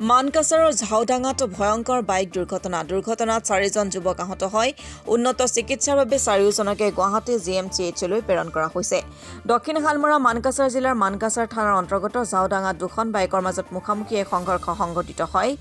মানকাছাৰৰ ঝাওডাঙাত ভয়ংকৰ বাইক দুৰ্ঘটনাত 4জন যুৱক আহত হয়। উন্নত চিকিৎসাৰ বাবে 4জনকে গুৱাহাটী GMCHলৈ প্ৰেৰণ কৰা হৈছে। দক্ষিণ হালমৰা মানকাছাৰ জিলাৰ মানকাছাৰ থানাৰ অন্তৰ্গত ঝাওডাঙাত দুখন বাইকৰ মাজত মুখামুখি এক সংঘৰ্ষ সংঘটিত হয়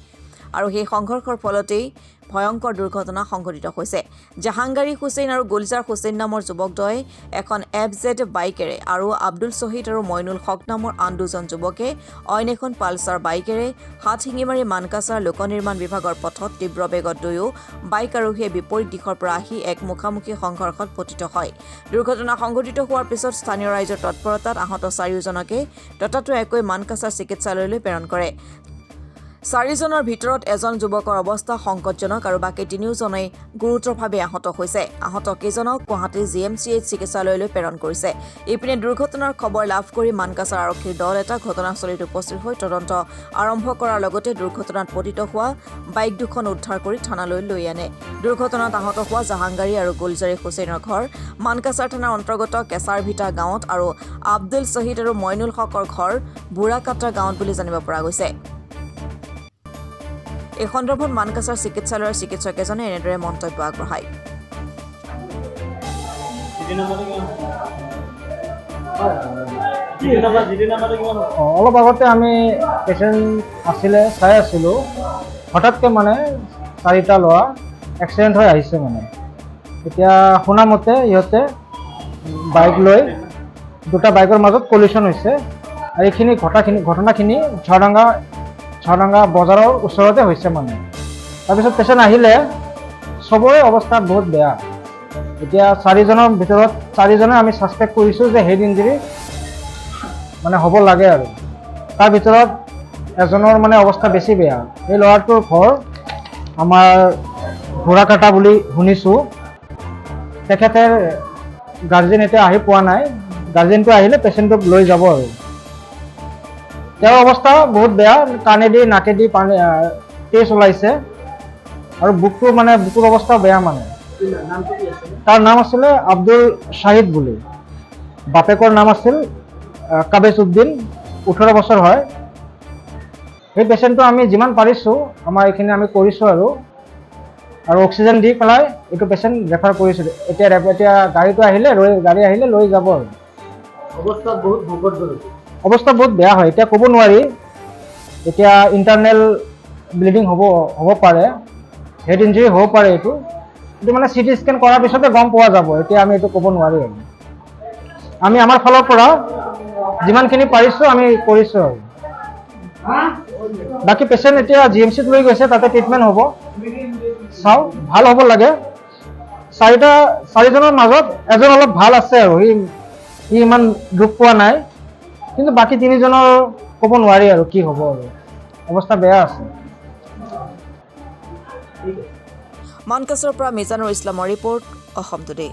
আৰু সেই সংঘৰ্ষৰ ফলতেই ভয়ংকৰ দুৰ্ঘটনা সংঘটিত হৈছে। জাহাংগাৰী হুছেইন আৰু গুলজাৰ হুছেইন নামৰ যুৱকদ্বয়ে এখন FZ বাইকেৰে আৰু আব্দুল শহীদ আৰু মইনুল হক নামৰ আন দুজন যুৱকে অইন এখন পালচাৰ বাইকেৰে হাতশিঙিমাৰী মানকাছাৰ লোক নিৰ্মাণ বিভাগৰ পথত তীব্ৰ বেগত দুয়ো বাইক আৰোহীয়ে বিপৰীত দিশৰ পৰা আহি এক মুখামুখি সংঘৰ্ষত পতিত হয়। দুৰ্ঘটনা সংঘটিত হোৱাৰ পিছত স্থানীয় ৰাইজৰ তৎপৰতাত আহত 4জনকে ততাতৈয়াকৈ মানকাছাৰ চিকিৎসালয়লৈ প্ৰেৰণ কৰে। 4জনৰ ভিতৰত এজন যুৱকৰ অৱস্থা সংকটজনক আৰু বাকী 3জনেই গুৰুতৰভাৱে আহত হৈছে। আহত কেইজনক গুৱাহাটী GMCH চিকিৎসালয়লৈ প্ৰেৰণ কৰিছে। ইপিনে দুৰ্ঘটনাৰ খবৰ লাভ কৰি মানকাছাৰ আৰক্ষীৰ দল এটা ঘটনাস্থলীত উপস্থিত হৈ তদন্ত আৰম্ভ কৰাৰ লগতে দুৰ্ঘটনাত পতিত হোৱা বাইক দুখন উদ্ধাৰ কৰি থানালৈ লৈ আনে। দুৰ্ঘটনাত আহত হোৱা জাহাংগাৰী আৰু গুলজাৰী হুছেইনৰ ঘৰ মানকাছাৰ থানাৰ অন্তৰ্গত কেঁচাৰভিটা গাঁৱত আৰু আব্দুল শহীদ আৰু মইনুল হকৰ ঘৰ বুঢ়াকাটা গাঁৱত বুলি জানিব পৰা গৈছে। এই সন্দৰ্ভত মানকাছাৰ চিকিৎসালয়ৰ চিকিৎসক এজনে এনেদৰে মন্তব্য আগবঢ়ায়। অলপ আগতে আমি পেচেণ্ট আছিলে চাই আছিলোঁ, হঠাৎকৈ মানে 4টা ল'ৰা এক্সিডেণ্ট হৈ আহিছে। মানে এতিয়া শুনামতে ইহঁতে বাইক লৈ 2টা বাইকৰ মাজত কলিশ্যন হৈছে আৰু এইখিনি ঘটনাখিনি ঝাওডাঙা বজাৰৰ ওচৰতে হৈছে। মানে তাৰপিছত পেচেণ্ট আহিলে চবৰে অৱস্থা বহুত বেয়া। এতিয়া 4জনৰ ভিতৰত 4জনে আমি ছাছপেক্ট কৰিছোঁ যে হেড ইঞ্জুৰি মানে হ'ব লাগে আৰু তাৰ ভিতৰত এজনৰ মানে অৱস্থা বেছি বেয়া। এই ল'ৰাটোৰ ঘৰ আমাৰ বুঢ়াকাটা বুলি শুনিছোঁ। তেখেতৰ গাৰ্জেন এতিয়া আহি পোৱা নাই, গাৰ্জেনটো আহিলে পেচেণ্টটোক লৈ যাব আৰু তেওঁৰ অৱস্থা বহুত বেয়া। কাণেদি নাকেদি পানী তেজ ওলাইছে আৰু বুকুৰ অৱস্থা বেয়া। মানে তাৰ নাম আছিলে আব্দুল শাহিদ বুলি, বাপেকৰ নাম আছিল কাবেজ উদ্দিন, 18 বছৰ হয়। সেই পেচেণ্টটো আমি যিমান পাৰিছোঁ আমাৰ এইখিনি আমি কৰিছোঁ আৰু অক্সিজেন দি পেলাই এইটো পেচেণ্ট ৰেফাৰ কৰিছোঁ। এতিয়া গাড়ী আহিলে লৈ যাব আৰু অৱস্থা বহুত বেয়া হয়। এতিয়া ক'ব নোৱাৰি, এতিয়া ইণ্টাৰনেল ব্লিডিং হ'ব পাৰে, হেড ইঞ্জুৰি হ'ব পাৰে। এইটো মানে CT স্কেন কৰাৰ পিছতে গম পোৱা যাব। এতিয়া আমি এইটো ক'ব নোৱাৰি আৰু আমি আমাৰ ফালৰ পৰা যিমানখিনি পাৰিছোঁ আমি কৰিছোঁ আৰু বাকী পেচেণ্ট এতিয়া GMCত লৈ গৈছে, তাতে ট্ৰিটমেণ্ট হ'ব। চাওঁ, ভাল হ'ব লাগে। 4জনৰ মাজত এজন অলপ ভাল আছে আৰু সি ইমান দুখ পোৱা নাই, কিন্তু বাকী 3জনৰ ক'ব নোৱাৰি আৰু কি হ'ব আৰু অৱস্থা বেয়া আছে। মানকাছাৰৰ পৰা মিজানুৰ ইছলামৰ ৰিপৰ্ট, অসম টুডে।